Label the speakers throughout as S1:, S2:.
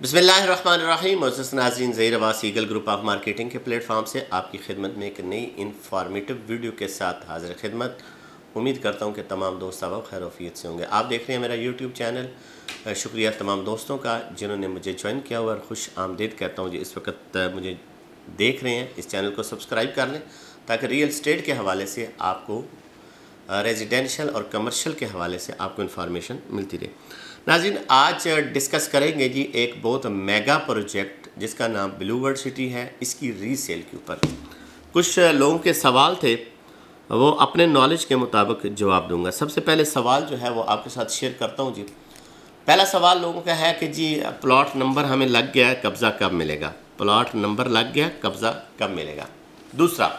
S1: बिस्मिल्लाहिर्रहमानिर्रहीम। मोअज़्ज़ज़ नाज़रीन, Zaheer Abbas eagle group of marketing के प्लेटफॉर्म से आपकी खिदमत में एक नई इन्फॉर्मेटिव वीडियो के साथ हाज़िर खिदमत। उम्मीद करता हूँ कि तमाम दोस्त अब खैर वफ़ीयत से होंगे। आप देख रहे हैं मेरा यूट्यूब चैनल। शुक्रिया तमाम दोस्तों का जिन्होंने मुझे ज्वाइन किया हुआ, और खुश आमदीद कहता हूँ जी इस वक्त मुझे देख रहे हैं। इस चैनल को सब्सक्राइब कर लें ताकि रियल एस्टेट के हवाले से आपको, रेजिडेंशियल और कमर्शियल के हवाले से आपको इन्फॉर्मेशन मिलती रहे। नाज़रीन, आज डिस्कस करेंगे जी एक बहुत मेगा प्रोजेक्ट जिसका नाम ब्लू वर्ल्ड सिटी है, इसकी रीसेल के ऊपर। कुछ लोगों के सवाल थे, वो अपने नॉलेज के मुताबिक जवाब दूंगा। सबसे पहले सवाल जो है वो आपके साथ शेयर करता हूँ जी। पहला सवाल लोगों का है कि जी प्लॉट नंबर हमें लग गया है, कब्ज़ा कब मिलेगा? प्लॉट नंबर लग गया, कब्ज़ा कब मिलेगा? दूसरा,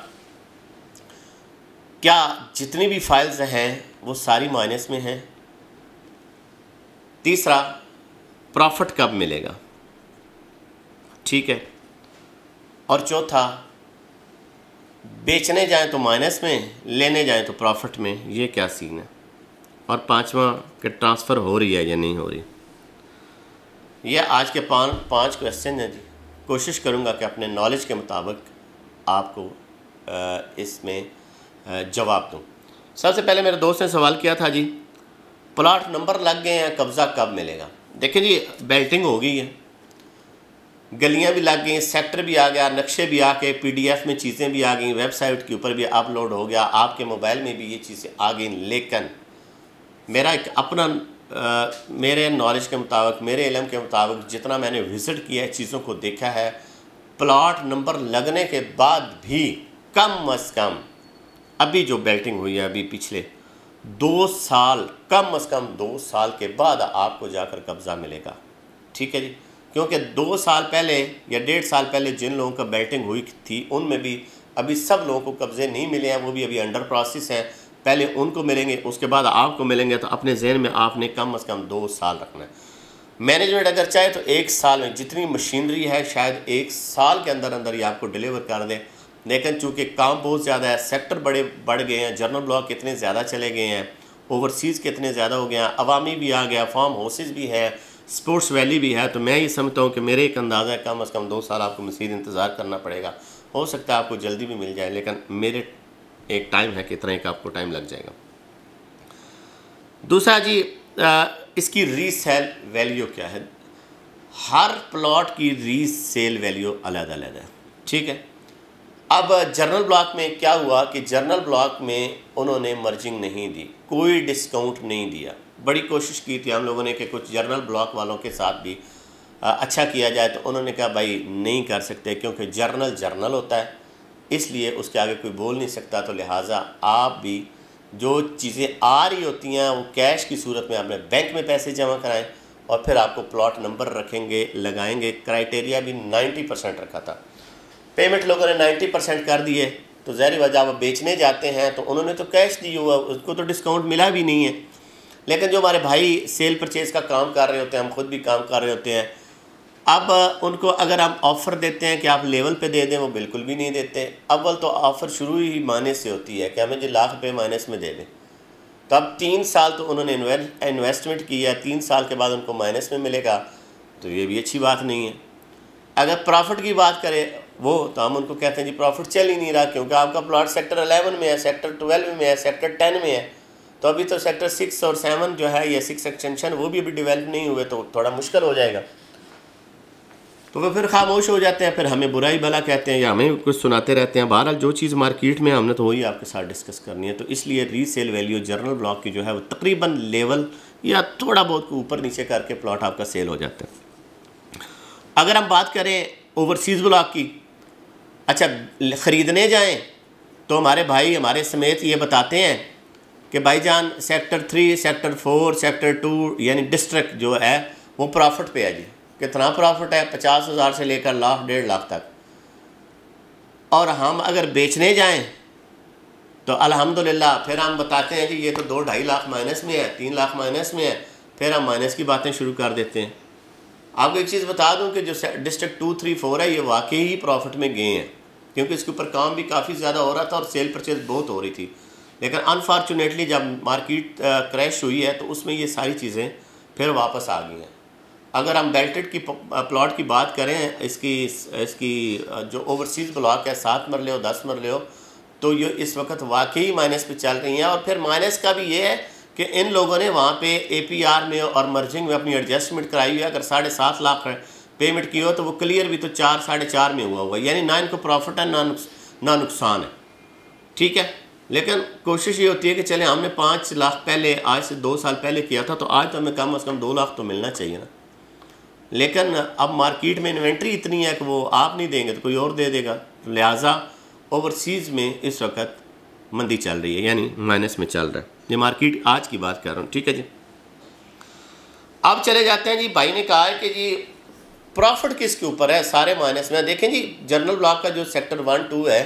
S1: क्या जितनी भी फाइल्स हैं वो सारी माइनस में हैं? तीसरा, प्रॉफिट कब मिलेगा? ठीक है। और चौथा, बेचने जाएं तो माइनस में, लेने जाएं तो प्रॉफिट में, ये क्या सीन है? और पांचवा, कि ट्रांसफ़र हो रही है या नहीं हो रही? ये आज के पांच क्वेश्चन हैं जी। कोशिश करूंगा कि अपने नॉलेज के मुताबिक आपको इसमें जवाब दूं। सबसे पहले मेरे दोस्त ने सवाल किया था जी प्लॉट नंबर लग गए हैं, कब्ज़ा कब मिलेगा? देखिए जी, बेल्टिंग हो गई है, गलियां भी लग गई, सेक्टर भी आ गया, नक्शे भी आके PDF में चीज़ें भी आ गई, वेबसाइट के ऊपर भी अपलोड हो गया, आपके मोबाइल में भी ये चीज़ें आ गई। लेकिन मेरा एक अपना मेरे नॉलेज के मुताबिक, मेरे इल्म के मुताबिक, जितना मैंने विज़िट किया है, चीज़ों को देखा है, प्लॉट नंबर लगने के बाद भी कम अज़ कम अभी जो बेल्टिंग हुई है, अभी पिछले 2 साल, कम अज़ कम 2 साल के बाद आपको जाकर कब्ज़ा मिलेगा। ठीक है जी, क्योंकि 2 साल पहले या 1.5 साल पहले जिन लोगों का बेल्टिंग हुई थी उनमें भी अभी सब लोगों को कब्ज़े नहीं मिले हैं, वो भी अभी अंडर प्रोसेस हैं। पहले उनको मिलेंगे, उसके बाद आपको मिलेंगे। तो अपने जहन में आपने कम अज़ कम 2 साल रखना है। मैनेजमेंट अगर चाहे तो 1 साल में, जितनी मशीनरी है शायद 1 साल के अंदर अंदर ही आपको डिलीवर कर दें। लेकिन चूँकि काम बहुत ज़्यादा है, सेक्टर बड़े बढ़ गए हैं, जर्नल ब्लॉक कितने ज़्यादा चले गए हैं, ओवरसीज़ कितने ज़्यादा हो गए हैं, अवामी भी आ गया, फार्म हाउसेस भी है, स्पोर्ट्स वैली भी है। तो मैं ये समझता हूँ कि मेरे एक अंदाज़ा है कम अज़ कम 2 साल आपको मज़ीद इंतज़ार करना पड़ेगा। हो सकता है आपको जल्दी भी मिल जाए, लेकिन मेरे एक टाइम है कि इतना एक आपको टाइम लग जाएगा। दूसरा जी, इसकी रीसेल वैल्यू क्या है? हर प्लॉट की रीसेल वैल्यू अलग अलग है। ठीक है। अब जर्नल ब्लॉक में क्या हुआ कि जर्नल ब्लॉक में उन्होंने मर्जिंग नहीं दी, कोई डिस्काउंट नहीं दिया। बड़ी कोशिश की थी हम लोगों ने कि कुछ जर्नल ब्लॉक वालों के साथ भी अच्छा किया जाए, तो उन्होंने कहा भाई नहीं कर सकते, क्योंकि जर्नल होता है, इसलिए उसके आगे कोई बोल नहीं सकता। तो लिहाजा आप भी जो चीज़ें आ रही होती हैं वो कैश की सूरत में अपने बैंक में पैसे जमा कराएं, और फिर आपको प्लॉट नंबर रखेंगे, लगाएंगे। क्राइटेरिया भी 90% रखा था। पेमेंट लोगों ने 90% कर दिए, तो ज़ाहिर वजह आप बेचने जाते हैं तो उन्होंने तो कैश दी हुआ, उसको तो डिस्काउंट मिला भी नहीं है। लेकिन जो हमारे भाई सेल परचेज़ का काम कर रहे होते हैं, हम खुद भी काम कर रहे होते हैं, अब उनको अगर हम ऑफ़र देते हैं कि आप लेवल पे दे दें, वो बिल्कुल भी नहीं देते। अव्वल तो ऑफ़र शुरू ही माइनस से होती है कि हमें जो लाख रुपये माइनस में दे दें। तो अब 3 साल तो उन्होंने इन्वेस्टमेंट की है, 3 साल के बाद उनको माइनस में मिलेगा, तो ये भी अच्छी बात नहीं है। अगर प्रॉफिट की बात करें वो, तो हम उनको कहते हैं जी प्रॉफिट चल ही नहीं रहा, क्योंकि आपका प्लॉट सेक्टर 11 में है, सेक्टर 12 में है, सेक्टर 10 में है। तो अभी तो सेक्टर 6 और 7 जो है, या 6 एक्सटेंशन, वो भी अभी डेवलप नहीं हुए, तो थोड़ा मुश्किल हो जाएगा। तो वो फिर खामोश हो जाते हैं, फिर हमें बुराई भला कहते हैं या हमें कुछ सुनाते रहते हैं। बहरहाल जो चीज़ मार्केट में हमने तो वही आपके साथ डिस्कस करनी है। तो इसलिए रीसेल वैल्यू जर्नल ब्लॉक की जो है वो तकरीबन लेवल या थोड़ा बहुत ऊपर नीचे करके प्लॉट आपका सेल हो जाता है। अगर हम बात करें ओवरसीज़ ब्लॉक की, अच्छा ख़रीदने जाएं तो हमारे भाई हमारे समेत ये बताते हैं कि भाईजान सेक्टर 3, सेक्टर 4, सेक्टर 2 यानी डिस्ट्रिक्ट जो है वो प्रॉफिट पे है जी। कितना प्रॉफिट है? 50,000 से लेकर लाख, 1.5 लाख तक। और हम अगर बेचने जाएं तो अल्हम्दुलिल्लाह फिर हम बताते हैं जी ये तो 2-2.5 लाख माइनस में है, 3 लाख माइनस में है। फिर हम माइनस की बातें शुरू कर देते हैं। आपको एक चीज़ बता दूं कि जो डिस्ट्रिक्ट 2, 3, 4 है, ये वाकई ही प्रॉफिट में गए हैं, क्योंकि इसके ऊपर काम भी काफ़ी ज़्यादा हो रहा था और सेल परचेज बहुत हो रही थी। लेकिन अनफॉर्चुनेटली जब मार्केट क्रैश हुई है तो उसमें ये सारी चीज़ें फिर वापस आ गई हैं। अगर हम बेल्टेड की प्लॉट की बात करें, इसकी जो ओवरसीज़ ब्लॉक है 7 मरले हो 10 मरले हो, तो ये इस वक्त वाकई माइनस पे चल रही हैं। और फिर माइनस का भी ये है कि इन लोगों ने वहाँ पे APR में और मर्जिंग में अपनी एडजस्टमेंट कराई हुई है। अगर 7.5 लाख पेमेंट की हो तो वो क्लियर भी तो 4 साढ़े 4 में हुआ हुआ, यानी ना इनको प्रॉफिट है ना नुकसान है, ठीक है। लेकिन कोशिश ये होती है कि चले हमने 5 लाख पहले, आज से 2 साल पहले किया था, तो आज तो हमें कम से कम 2 लाख तो मिलना चाहिए ना। लेकिन अब मार्केट में इन्वेंट्री इतनी है कि वो आप नहीं देंगे तो कोई और दे देगा, लिहाजा ओवरसीज़ में इस वक्त मंदी चल रही है, यानी माइनस में चल रहा है। ये मार्केट आज की बात कर रहा हूँ, ठीक है जी। अब चले जाते हैं जी, भाई ने कहा है कि जी प्रॉफिट किसके ऊपर है, सारे माइनस में। देखें जी, जनरल ब्लॉक का जो सेक्टर 1-2 है,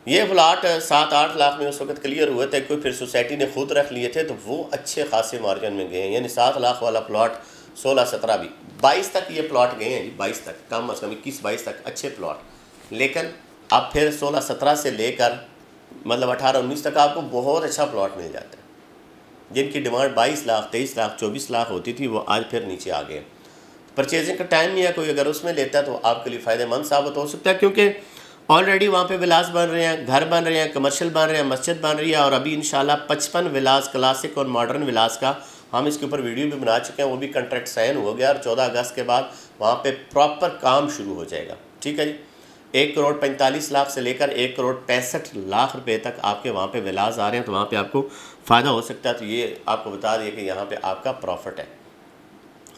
S1: ये प्लाट 7-8 लाख में उस वक्त क्लियर हुए थे, कोई फिर सोसाइटी ने खुद रख लिए थे, तो वो अच्छे खासे मार्जिन में गए हैं। यानी 7 लाख वाला प्लाट 16-17 भी 22 तक ये प्लाट गए हैं जी, 22 तक, कम अज़ कम 21-22 तक अच्छे प्लाट। लेकिन अब फिर 16-17 से लेकर मतलब 18-19 तक आपको बहुत अच्छा प्लाट मिल जाता है। जिनकी डिमांड 22 लाख 23 लाख 24 लाख होती थी, वो आज फिर नीचे आ गए। परचेजिंग का टाइम नहीं है, कोई अगर उसमें लेता है तो आपके लिए फ़ायदेमंद साबित हो सकता है, क्योंकि ऑलरेडी वहाँ पे विलास बन रहे हैं, घर बन रहे हैं, कमर्शियल बन रहे हैं, मस्जिद बन रही है। और अभी इंशाल्लाह 55 विलास क्लासिक और मॉडर्न विलास का हम इसके ऊपर वीडियो भी बना चुके हैं, वो भी कंट्रैक्ट साइन हो गया और 14 अगस्त के बाद वहाँ पे प्रॉपर काम शुरू हो जाएगा, ठीक है जी। 1 करोड़ 45 लाख से लेकर 1 करोड़ 65 लाख रुपए तक आपके वहाँ पे विलास आ रहे हैं, तो वहाँ पे आपको फ़ायदा हो सकता है। तो ये आपको बता दिए कि यहाँ पे आपका प्रॉफिट है,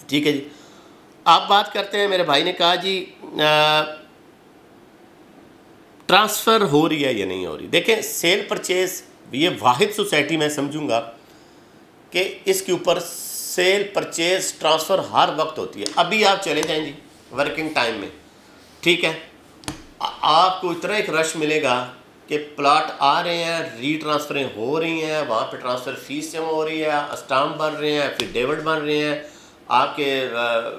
S1: ठीक है जी। आप बात करते हैं, मेरे भाई ने कहा जी ट्रांसफ़र हो रही है या नहीं हो रही। देखें, सेल परचेज़ ये वाहिद सोसाइटी मैं समझूंगा कि इसके ऊपर सेल परचेज़ ट्रांसफ़र हर वक्त होती है। अभी आप चले जाएं जी वर्किंग टाइम में, ठीक है, आपको इतना एक रश मिलेगा कि प्लाट आ रहे हैं, रीट्रांसफरें हो रही हैं, वहाँ पे ट्रांसफ़र फीस जमा हो रही है, स्टाम्प बन रहे हैं, फिर डेविड बन रहे हैं, आपके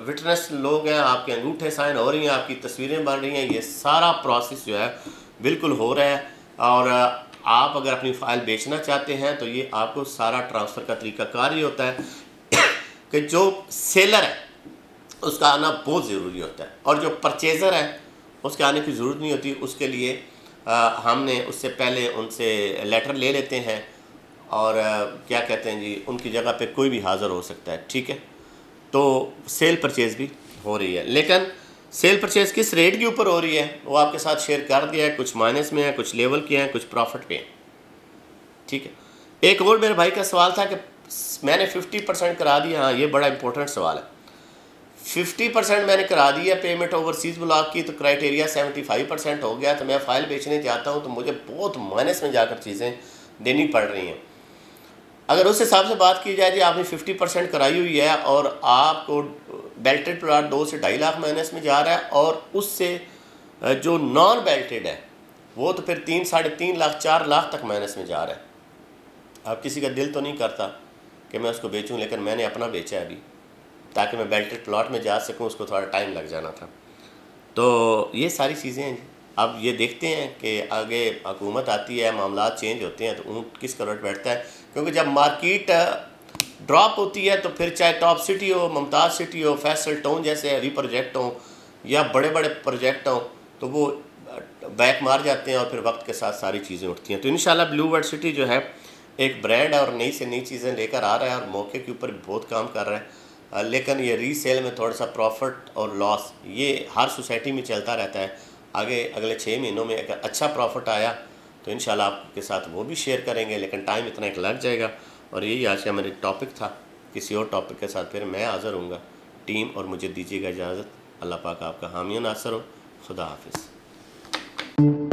S1: विटनेस लोग हैं, आपके अंगूठे साइन हो रही हैं, आपकी तस्वीरें बन रही हैं। ये सारा प्रोसेस जो है बिल्कुल हो रहा है। और आप अगर अपनी फ़ाइल बेचना चाहते हैं तो ये आपको सारा ट्रांसफ़र का तरीक़ाकार ही होता है कि जो सेलर है उसका आना बहुत ज़रूरी होता है, और जो परचेज़र है उसके आने की ज़रूरत नहीं होती। उसके लिए हमने उससे पहले उनसे लेटर ले लेते हैं, और क्या कहते हैं जी, उनकी जगह पे कोई भी हाज़िर हो सकता है, ठीक है। तो सेल परचेज़ भी हो रही है, लेकिन सेल परचेज़ किस रेट के ऊपर हो रही है वो आपके साथ शेयर कर दिया है। कुछ माइनस में है, कुछ लेवल के हैं, कुछ प्रॉफिट पे हैं, ठीक है। एक और मेरे भाई का सवाल था कि मैंने 50% करा दिया। हाँ, ये बड़ा इंपॉर्टेंट सवाल है। 50% मैंने करा दी है पेमेंट ओवरसीज़ ब्लॉक की, तो क्राइटेरिया 75% हो गया। तो मैं फ़ाइल बेचने जाता हूँ तो मुझे बहुत माइनस में जाकर चीज़ें देनी पड़ रही हैं। अगर उस हिसाब से बात की जाए जी, आपने 50% कराई हुई है और आपको बेल्टेड प्लाट 2 से 2.5 लाख माइनस में जा रहा है, और उससे जो नॉन बेल्टेड है वो तो फिर 3 साढ़े 3 लाख 4 लाख तक माइनस में जा रहा है। अब किसी का दिल तो नहीं करता कि मैं उसको बेचूं, लेकिन मैंने अपना बेचा है अभी, ताकि मैं बेल्टेड प्लॉट में जा सकूं। उसको थोड़ा टाइम लग जाना था। तो ये सारी चीज़ें हैं। अब ये देखते हैं कि आगे हुकूमत आती है, मामला चेंज होते हैं, तो ऊँट किस करवट बैठता है। क्योंकि जब मार्केट ड्रॉप होती है तो फिर चाहे टॉप सिटी हो, मुमताज़ सिटी हो, फैसल टाउन जैसे हैवी प्रोजेक्ट हों या बड़े बड़े प्रोजेक्ट हों, तो वो बैक मार जाते हैं और फिर वक्त के साथ सारी चीज़ें उठती हैं। तो इंशाल्लाह ब्लू वर्ल्ड सिटी जो है एक ब्रांड है और नई से नई चीज़ें लेकर आ रहा है, और मौके के ऊपर बहुत काम कर रहा है। लेकिन ये रीसेल में थोड़ा सा प्रॉफिट और लॉस ये हर सोसाइटी में चलता रहता है। आगे अगले 6 महीनों में अगर अच्छा प्रॉफिट आया तो इंशाल्लाह आपके साथ वो भी शेयर करेंगे, लेकिन टाइम इतना एक लग जाएगा। और यही आज का मेरा टॉपिक था। किसी और टॉपिक के साथ फिर मैं हाज़िर हूँगा टीम, और मुझे दीजिएगा इजाज़त। अल्लाह पाक आपका हामी नासर हो। खुदा हाफिज़।